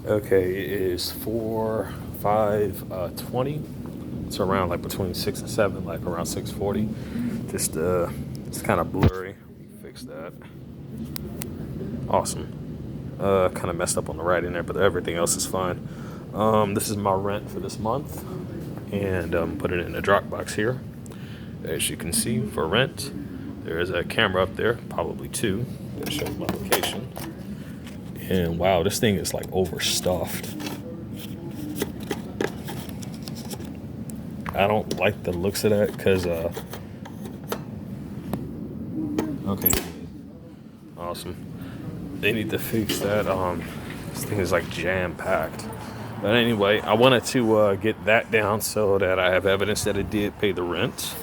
Okay, it is 4, 5, 20. It's around like between 6 and 7, like around 6:40. Just it's kind of blurry. Fix that. Awesome. Kind of messed up on the writing there, but everything else is fine. This is my rent for this month, and put it in the Dropbox here. As you can see, for rent, there is a camera up there, probably two, that shows my location. And wow, this thing is like overstuffed. I don't like the looks of that because, okay, awesome. They need to fix that. This thing is like jam packed. But anyway, I wanted to get that down so that I have evidence that it did pay the rent.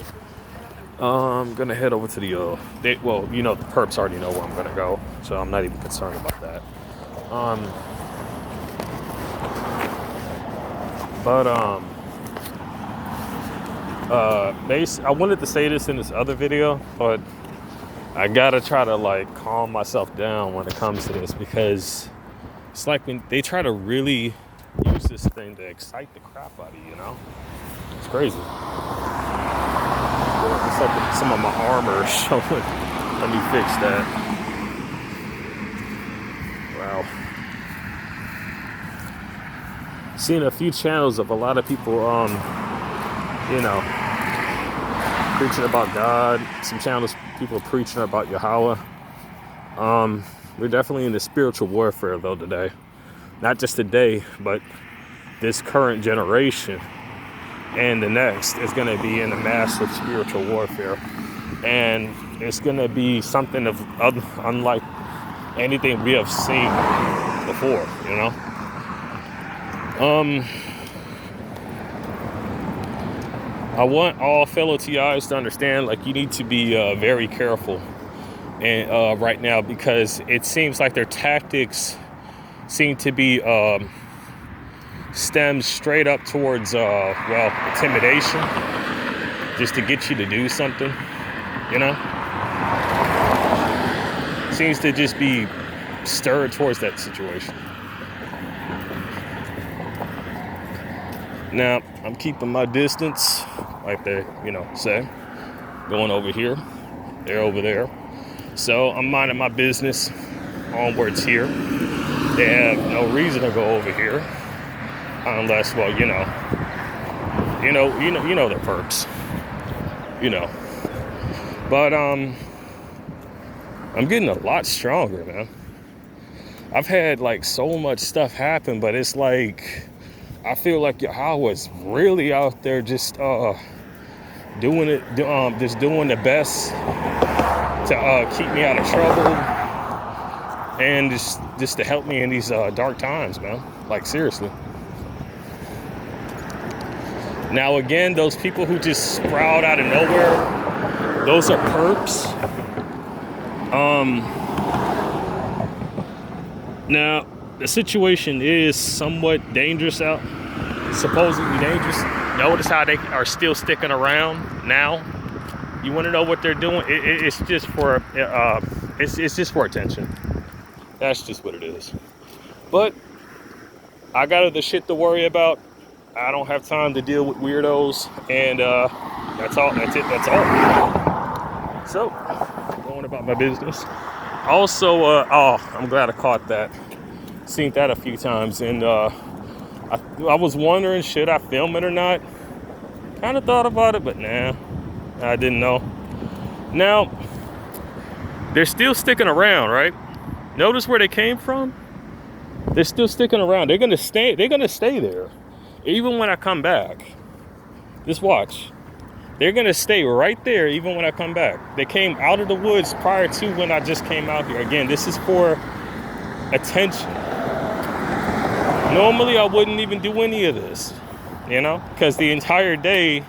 I'm gonna head over to the well, you know, the perps already know where I'm gonna go, so I'm not even concerned about that. Um, but I wanted to say this in this other video, but I gotta try to like calm myself down when it comes to this because it's like when they try to really use this thing to excite the crap out of you, you know? It's crazy. It's like some of my armor showing. Let me fix that. Wow. Seen a few channels of a lot of people, you know, preaching about God. Some channels, people preaching about Yahweh. We're definitely in the spiritual warfare though today. Not just today, but this current generation and the next is going to be in a massive spiritual warfare. And it's going to be something of unlike anything we have seen before, you know? I want all fellow TIs to understand, like, you need to be very careful and right now because it seems like their tactics seem to be stemmed straight up towards, well, intimidation, just to get you to do something, you know? Seems to just be stirred towards that situation. Now, I'm keeping my distance, like they, you know, say. Going over here, they're over there. So I'm minding my business onwards here. They have no reason to go over here, unless, well, you know their perks, you know. But I'm getting a lot stronger, man. I've had like so much stuff happen, but it's like I feel like Yahweh's really out there just doing it, just doing the best to keep me out of trouble and just to help me in these dark times, man. Like, seriously. Now again, those people who just sprout out of nowhere, those are perps. Now the situation is somewhat dangerous out, supposedly dangerous. Notice how they are still sticking around now. You want to know what they're doing? It's just for it's just for attention. That's just what it is. But I got other shit to worry about. I don't have time to deal with weirdos, and that's all. That's it. That's all. So, going about my business. Also, I'm glad I caught that. Seen that a few times, and I was wondering, should I film it or not? Kind of thought about it, but nah, I didn't know. Now, they're still sticking around, right? Notice where they came from? They're still sticking around. They're gonna stay there. Even when I come back. Just watch. They're gonna stay right there even when I come back. They came out of the woods prior to when I just came out here. Again, this is for attention. Normally I wouldn't even do any of this, you know, because the entire day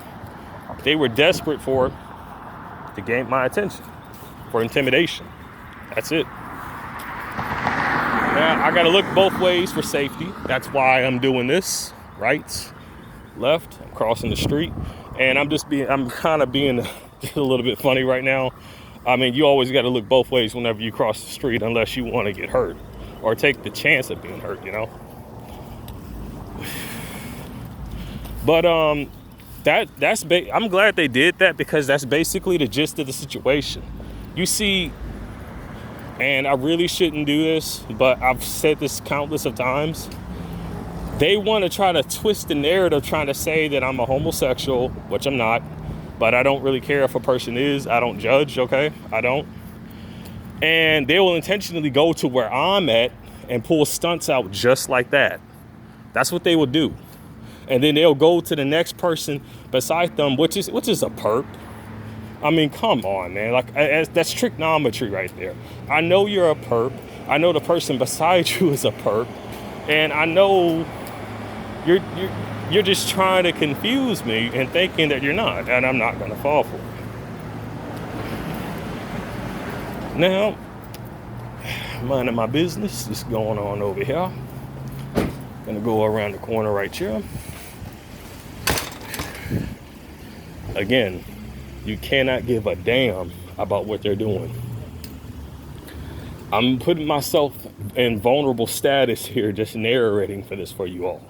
they were desperate to gain my attention, for intimidation. That's it. Now I gotta look both ways for safety. That's why I'm doing this. Right, left, I'm crossing the street, and I'm kind of being just a little bit funny right now. I mean, you always got to look both ways whenever you cross the street, unless you want to get hurt or take the chance of being hurt, you know. But I'm glad they did that, because that's basically the gist of the situation. You see, and I really shouldn't do this, but I've said this countless of times. They want to try to twist the narrative, trying to say that I'm a homosexual, which I'm not. But I don't really care if a person is. I don't judge, okay? I don't. And they will intentionally go to where I'm at and pull stunts out just like that. That's what they will do. And then they'll go to the next person beside them, which is a perp. I mean, come on, man. Like, that's trigonometry right there. I know you're a perp. I know the person beside you is a perp. And I know you're just trying to confuse me and thinking that you're not, and I'm not going to fall for it. Now, minding my business is going on over here. Gonna go around the corner right here. Again, you cannot give a damn about what they're doing. I'm putting myself in vulnerable status here, just narrating for this for you all.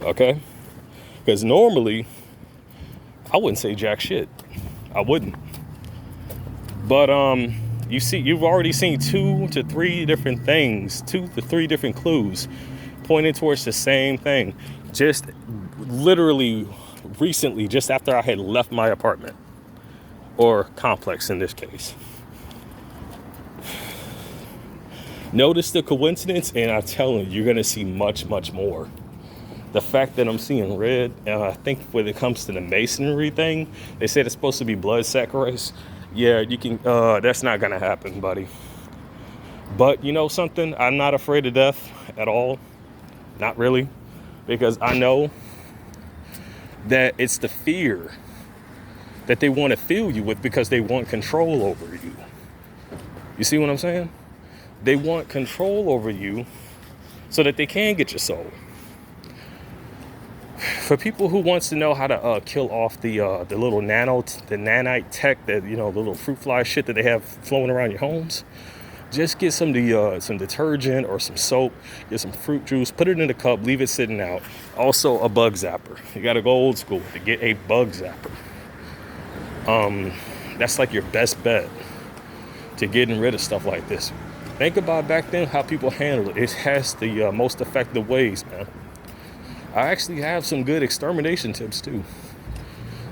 Okay? Because normally, I wouldn't say jack shit. I wouldn't. But you see, you've already seen 2 to 3 different things, 2 to 3 different clues pointing towards the same thing. Just literally recently, just after I had left my apartment, or complex in this case. Notice the coincidence, and I'm telling you, you're gonna see much, much more. The fact that I'm seeing red, and I think when it comes to the masonry thing, they said it's supposed to be blood sacrifice. Yeah, you can. That's not gonna happen, buddy. But you know something? I'm not afraid of death at all. Not really, because I know that it's the fear that they want to fill you with, because they want control over you. You see what I'm saying? They want control over you so that they can get your soul. For people who wants to know how to kill off the little nanite tech, that, you know, the little fruit fly shit that they have flowing around your homes, just get some detergent or some soap, get some fruit juice, put it in a cup, leave it sitting out. Also, a bug zapper. You got to go old school to get a bug zapper. That's like your best bet to getting rid of stuff like this. Think about back then how people handle it. It has the most effective ways, man. I actually have some good extermination tips too,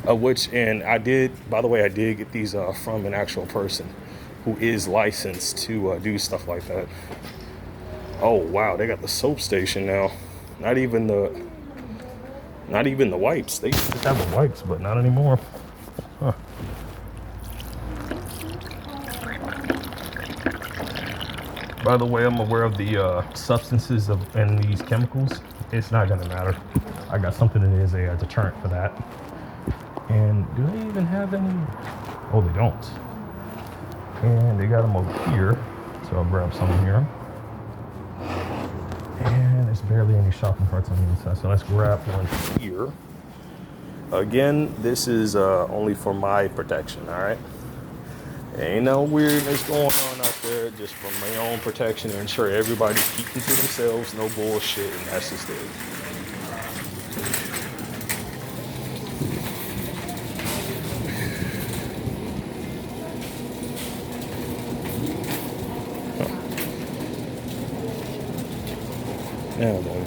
and I did get these from an actual person who is licensed to do stuff like that. Oh wow, they got the soap station now. Not even the wipes. They used to have the wipes, but not anymore. Huh. By the way, I'm aware of the substances and these chemicals. It's not gonna matter. I got something that is a deterrent for that. And do they even have any? Oh, they don't. And they got them over here, so I'll grab some here. And there's barely any shopping carts on the inside, so let's grab one here. Again, this is only for my protection, all right? Ain't no weirdness going on out there, just for my own protection to ensure everybody's keeping to themselves, no bullshit, and that's just it. Yeah, man.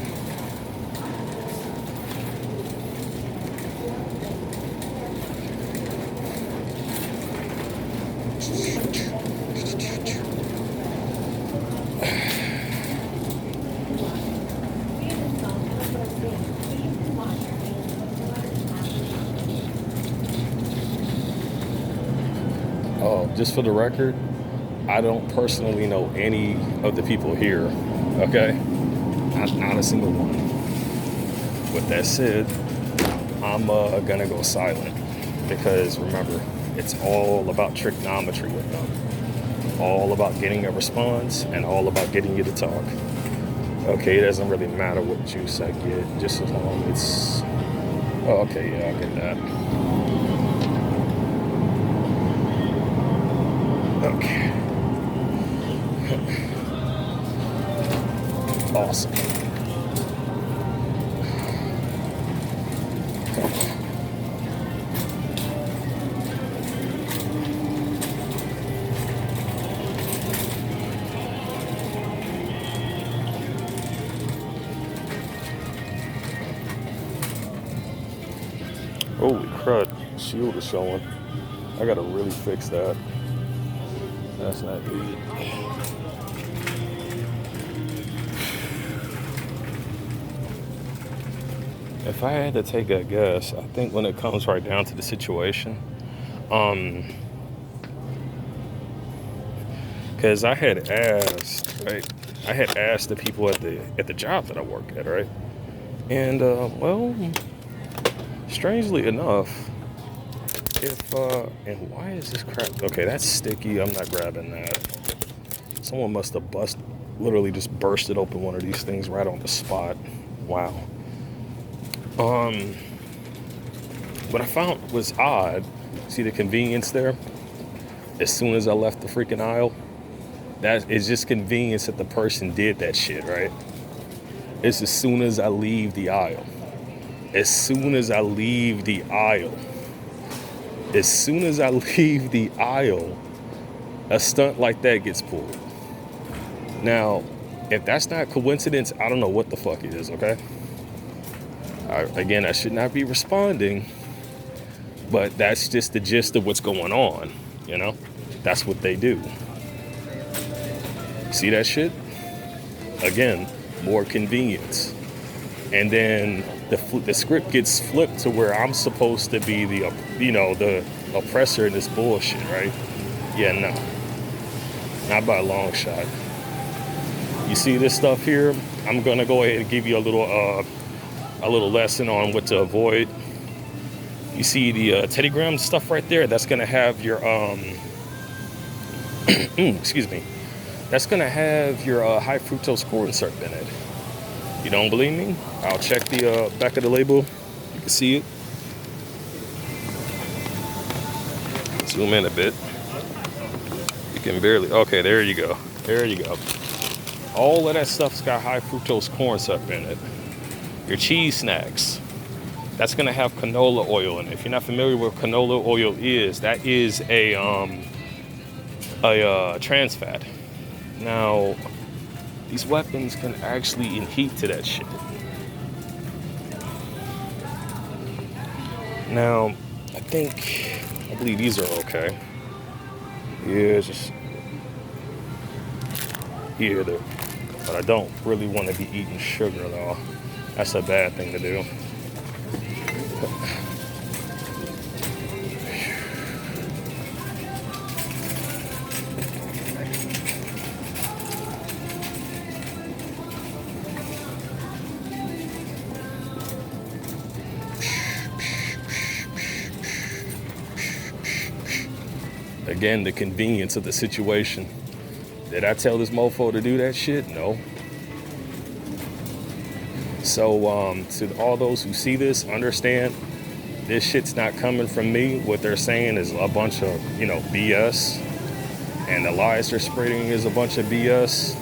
Oh, just for the record, I don't personally know any of the people here, okay? Not a single one. With that said, I'm gonna go silent, because remember, it's all about trigonometry with them. All about getting a response and all about getting you to talk. Okay, it doesn't really matter what juice I get, just as long as it's... Oh, okay, yeah, I get that. Okay. Awesome. Holy crud, shield is showing. I gotta really fix that. That's not good. If I had to take a guess, I think when it comes right down to the situation, because I had asked, right? I had asked the people at the job that I work at, right? And well, strangely enough, if and why is this crap? Okay, that's sticky. I'm not grabbing that. Someone must have literally just bursted open one of these things right on the spot. Wow. What I found was odd. See the convenience there? As soon as I left the freaking aisle, that is just convenience that the person did that shit, right? It's as soon as I leave the aisle. As soon as I leave the aisle. As soon as I leave the aisle, a stunt like that gets pulled. Now, if that's not coincidence, I don't know what the fuck it is, okay? Again, I should not be responding, but that's just the gist of what's going on, you know? That's what they do. See that shit? Again, more convenience. And then the script gets flipped to where I'm supposed to be the oppressor in this bullshit, right? Yeah, no. Not by a long shot. You see this stuff here? I'm gonna go ahead and give you a little lesson on what to avoid. You see the Teddy Graham stuff right there? That's gonna have your excuse me. That's gonna have your high fructose corn syrup in it. You don't believe me? I'll check the back of the label. You can see it. Zoom in a bit. You can barely. Okay, there you go. There you go. All of that stuff's got high fructose corn syrup in it. Your cheese snacks, that's gonna have canola oil in it. If you're not familiar with what canola oil is, that is a trans fat. Now, these weapons can actually eat heat to that shit. Now, I believe these are okay. Yeah, but I don't really want to be eating sugar though. That's a bad thing to do. Again, the convenience of the situation. Did I tell this mofo to do that shit? No. So to all those who see this, understand this shit's not coming from me. What they're saying is a bunch of, BS. And the lies they're spreading is a bunch of BS.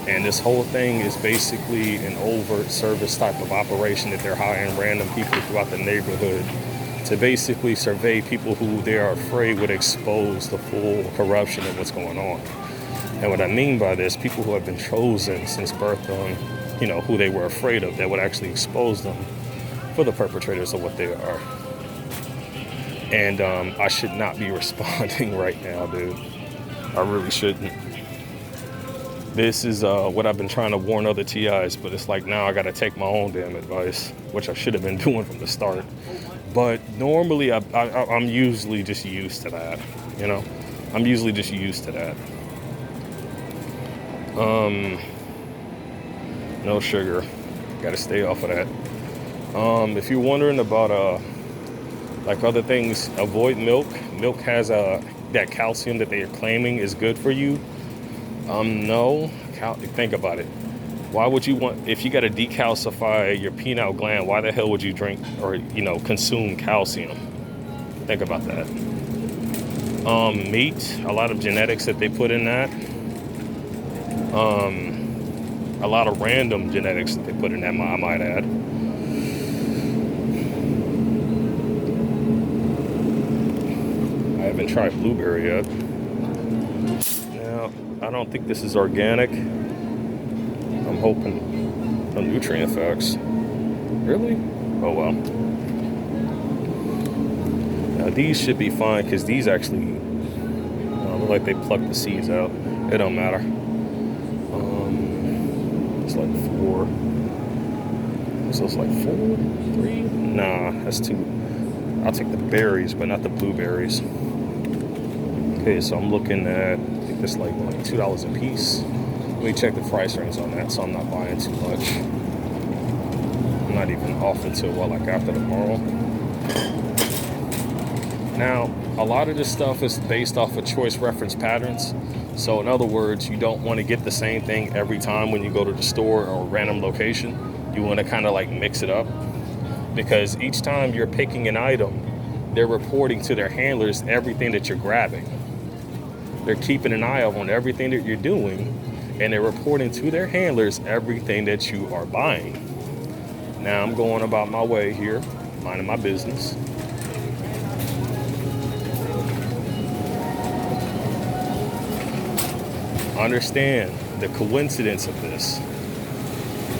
And this whole thing is basically an overt service type of operation that they're hiring random people throughout the neighborhood to basically survey people who they are afraid would expose the full corruption of what's going on. And what I mean by this, people who have been chosen since birth on, who they were afraid of, that would actually expose them for the perpetrators of what they are. And I should not be responding right now, dude. I really shouldn't. This is what I've been trying to warn other TIs, but it's like now I gotta take my own damn advice, which I should have been doing from the start. But normally I'm usually just used to that, I'm usually just used to that. No sugar, gotta stay off of that. If you're wondering about like other things, avoid milk. Milk has that calcium that they are claiming is good for you. No, think about it. Why would you want, if you got to decalcify your pineal gland, why the hell would you drink or, consume calcium? Think about that. Meat, a lot of genetics that they put in that. A lot of random genetics that they put in that, I might add. I haven't tried blueberry yet. Now, I don't think this is organic. I'm hoping no nutrient effects. Really? Oh well. These should be fine because these actually look like they plucked the seeds out. It don't matter. It's like 4. So it's like 4, 3? Nah, that's 2. I'll take the berries, but not the blueberries. Okay, so I'm looking at, I think it's like $2 a piece. Let me check the price range on that, so I'm not buying too much. I'm not even off until like after tomorrow. Now, a lot of this stuff is based off of choice reference patterns. So in other words, you don't want to get the same thing every time when you go to the store or a random location. You want to kind of like mix it up, because each time you're picking an item, they're reporting to their handlers everything that you're grabbing. They're keeping an eye on everything that you're doing, and they're reporting to their handlers everything that you are buying. Now I'm going about my way here, minding my business. Understand the coincidence of this.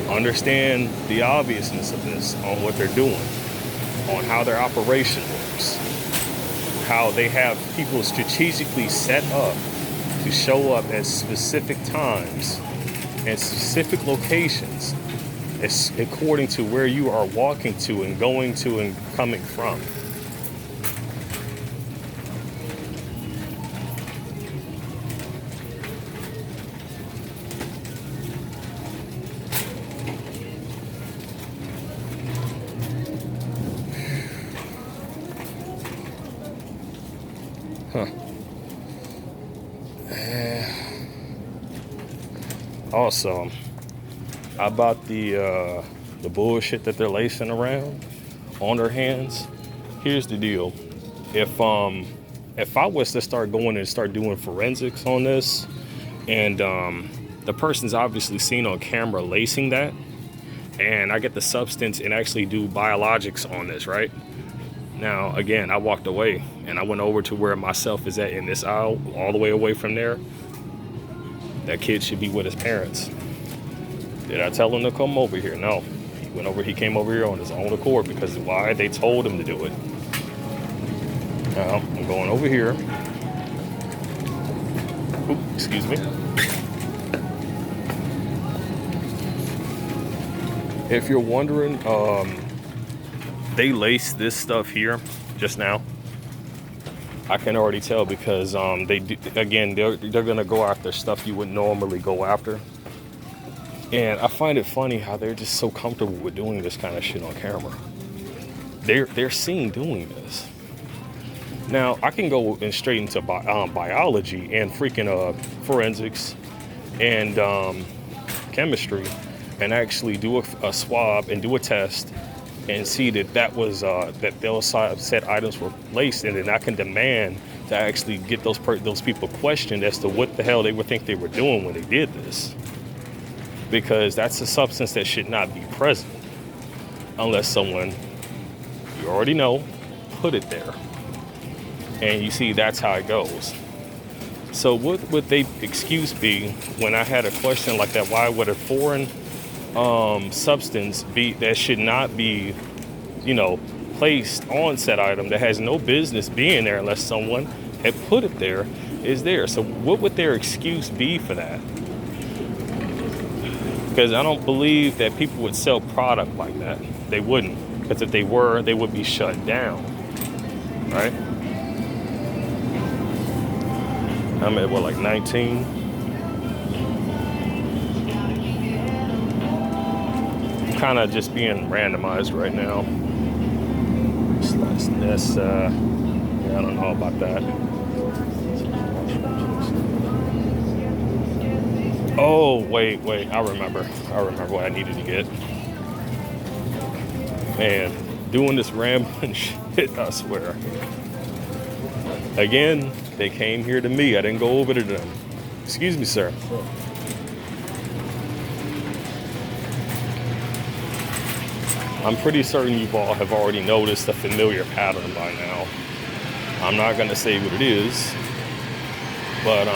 Understand the obviousness of this on what they're doing, on how their operation works, how they have people strategically set up to show up at specific times and specific locations according to where you are walking to and going to and coming from. Also, about the bullshit that they're lacing around on their hands. Here's the deal: if I was to start going and start doing forensics on this, and the person's obviously seen on camera lacing that, and I get the substance and actually do biologics on this, right? Now, again, I walked away and I went over to where myself is at in this aisle, all the way away from there. That kid should be with his parents. Did I tell him to come over here? No. He came over here on his own accord, because why? They told him to do it. Now, I'm going over here. Oop, excuse me. If you're wondering, they laced this stuff here just now. I can already tell, because they do, again, they're gonna go after stuff you would normally go after. And I find it funny how they're just so comfortable with doing this kind of shit on camera. They're seen doing this. Now, I can go and straight into biology and freaking forensics and chemistry, and actually do a swab and do a test and see that was that those said items were laced, and then I can demand to actually get those people questioned as to what the hell they would think they were doing when they did this, because that's a substance that should not be present unless someone, you already know, put it there. And you see, that's how it goes. So what would they excuse be when I had a question like that? Why would a foreign substance be that should not be, placed on said item, that has no business being there unless someone had put it there, is there? So what would their excuse be for that? Because I don't believe that people would sell product like that. They wouldn't, because if they were, they would be shut down, right? I'm at like 19. Kind of just being randomized right now. This, I don't know about that. Oh, wait, I remember what I needed to get. Man, doing this rambling shit, I swear. Again, they came here to me. I didn't go over to them. Excuse me, sir. I'm pretty certain you all have already noticed a familiar pattern by now. I'm not going to say what it is, but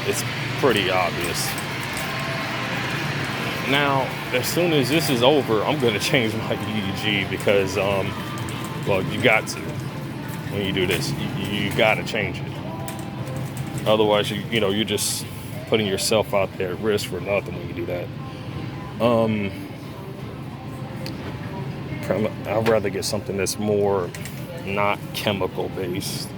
it's pretty obvious. Now, as soon as this is over, I'm going to change my EEG because, well, you got to. when you do this. You gotta change it. Otherwise, you're just putting yourself out there at risk for nothing when you do that. I'd rather get something that's more not chemical based.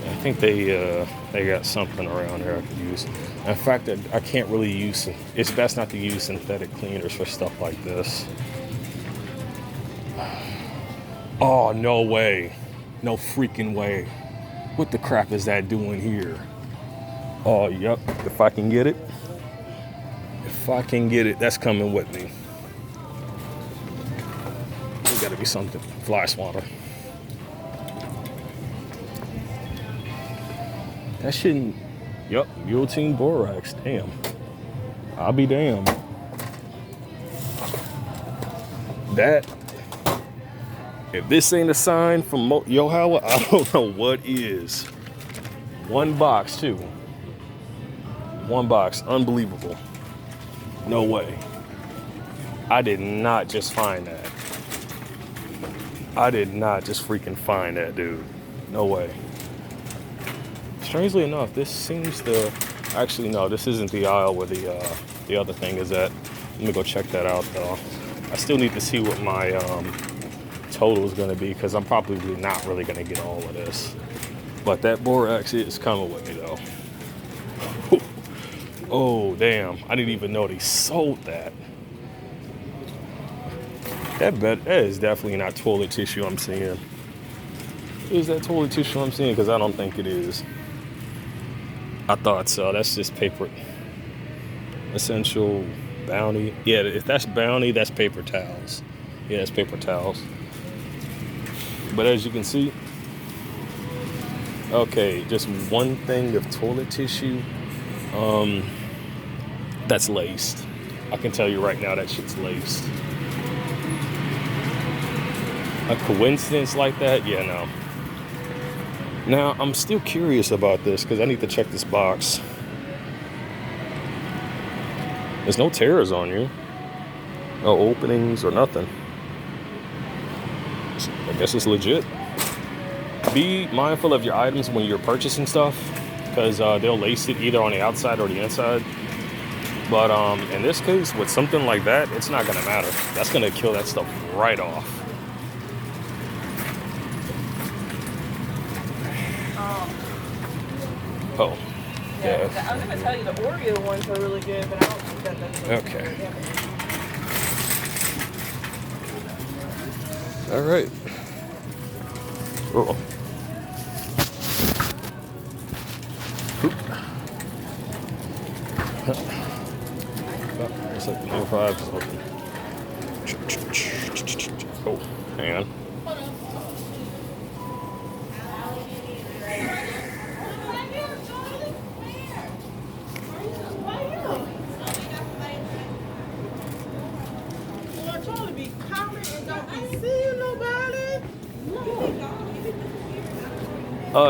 I think they got something around here I could use. In fact, I can't really use. It's best not to use synthetic cleaners for stuff like this. Oh, no way. No freaking way. What the crap is that doing here? Oh, yep. If I can get it. If I can get it, that's coming with me. There's gotta be something. Fly swatter. That shouldn't. Yep. Butylene borax. Damn. I'll be damned. That. If this ain't a sign from Yohawa, I don't know what is. One box, too. One box. Unbelievable. No way. I did not just find that. I did not just freaking find that, dude. No way. Strangely enough, this seems to... Actually, no, this isn't the aisle where the other thing is at. Let me go check that out, though. I still need to see what my... total is going to be, because I'm probably not really going to get all of this, but that borax is coming with me though. Oh damn, I didn't even know they sold that. That is definitely not toilet tissue I'm seeing. Is that toilet tissue I'm seeing? Because I don't think it is. I thought so. That's just paper. Essential Bounty. Yeah, if that's Bounty, that's paper towels. Yeah, it's paper towels. But as you can see, okay, just one thing of toilet tissue that's laced. I can tell you right now that shit's laced. A coincidence like that? Yeah, no. Now, I'm still curious about this because I need to check this box. There's no tears on you. No openings or nothing. I guess it's legit. Be mindful of your items when you're purchasing stuff, because they'll lace it either on the outside or the inside. But in this case, with something like that, it's not gonna matter. That's gonna kill that stuff right off. Oh, yeah. I was gonna tell you the Oreo ones are really good, but I don't think that's okay. All right. Oh. It's like the new 5 is open. Oh, hang on.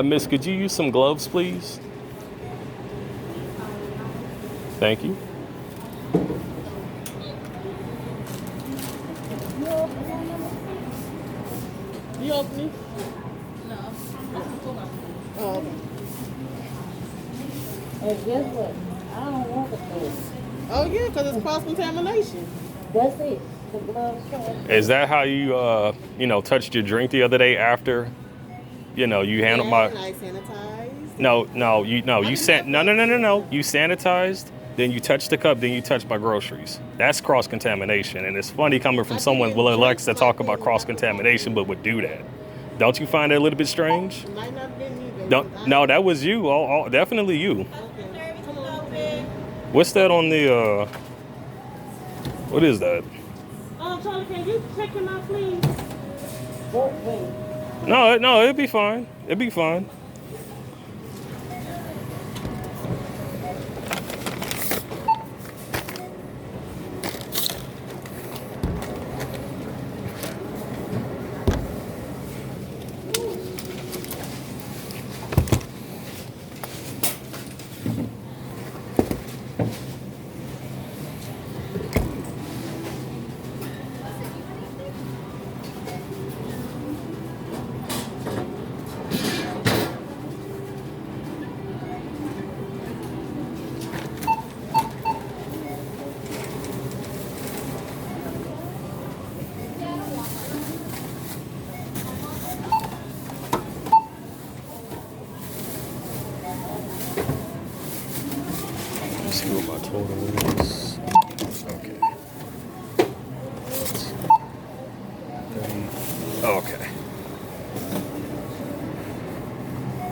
Miss, could you use some gloves, please? Thank you. You open it? No. Oh, okay. And guess what? I don't want the gloves. Oh yeah, because it's cross-contamination. That's it. The gloves show. Is that how you, touched your drink the other day after, you handled my... I sanitized. No. You sanitized, then you touched the cup, then you touched my groceries. That's cross-contamination, and it's funny coming from someone who likes to talk about cross-contamination, but would do that. Don't you find that a little bit strange? It might not have been me, baby. No, that was you. Definitely you. Okay. Come on, babe. What's that on the? What is that? Charlie, can you check him out, please? No, it'd be fine. It'd be fine.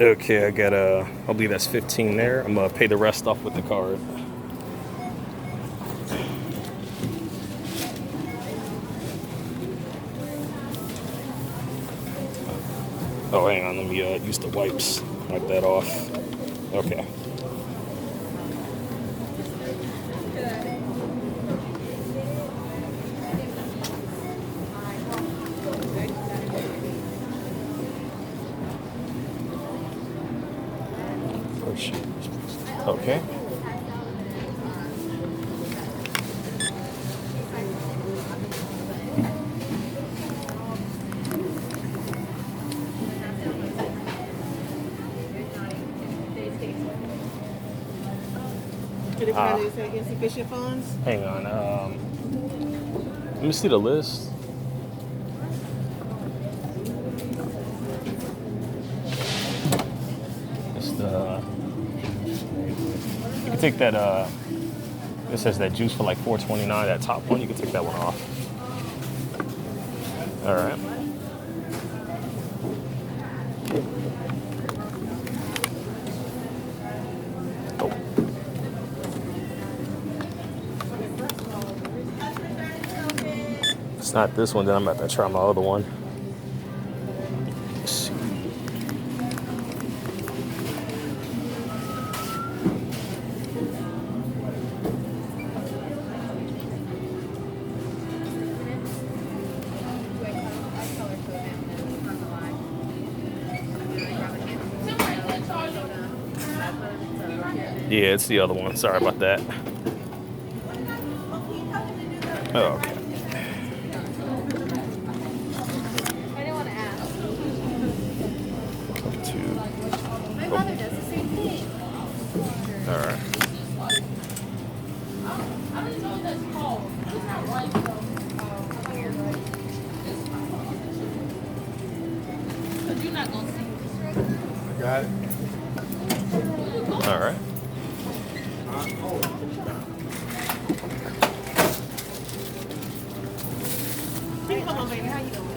Okay, I got I believe that's 15 there. I'm gonna pay the rest off with the card. Oh, hang on, let me use the wipes. Wipe that off. Okay. Okay. Did it tell you it's insufficient funds? Hang on. Let me see the list. It's the. You can take that. It says that juice for like $4.29. That top one, you can take that one off. All right. Oh. It's not this one. Then I'm about to try my other one. Let's see. Yeah, it's the other one. Sorry about that. Oh, okay. I didn't want to ask. My Oh, mother does the same thing. all right. I don't know what that's called. It's not right though. But you're not gonna see this, right? Got it. All right. Come on, baby. How you doing?